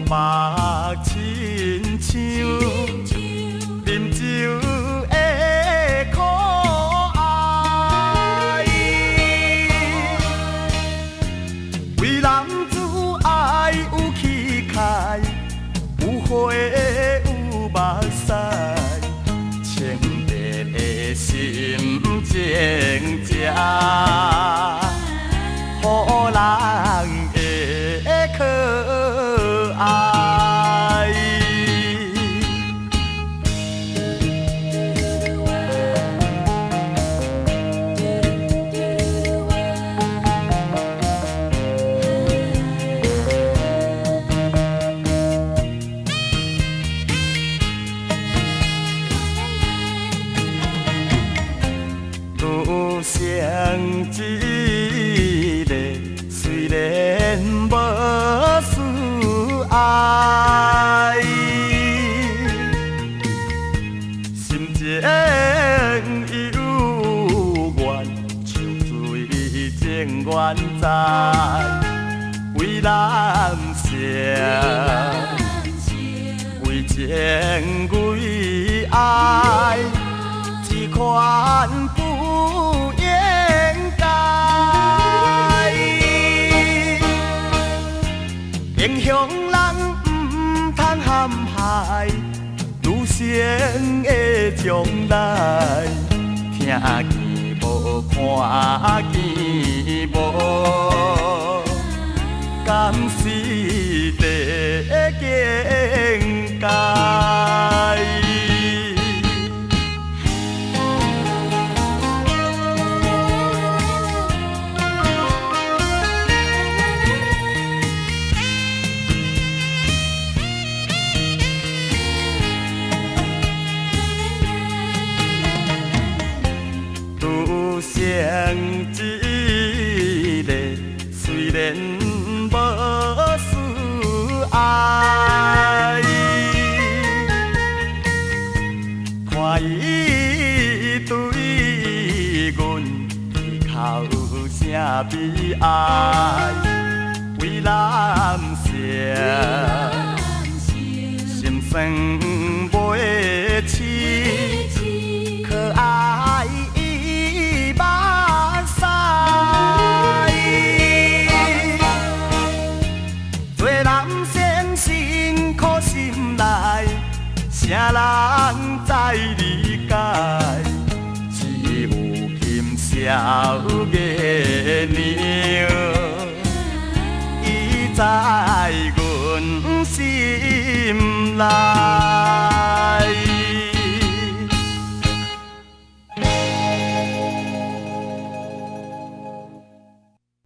目亲像啉酒的可爱，为男子爱有气概，有花有目屎，清白的心情才予人会可爱。女性一个，虽然无事爱，心情已有缘，像水情缘在，为男性，为情为爱，这款不应该，影响人唔通陷害，女性的将来，听见无看见无，敢是地境界？女性一个，虽然无事爱，看伊对阮异口声悲哀，为男性心酸袂起，可爱。啥人在理解？只有今宵月娘，伊在阮心内。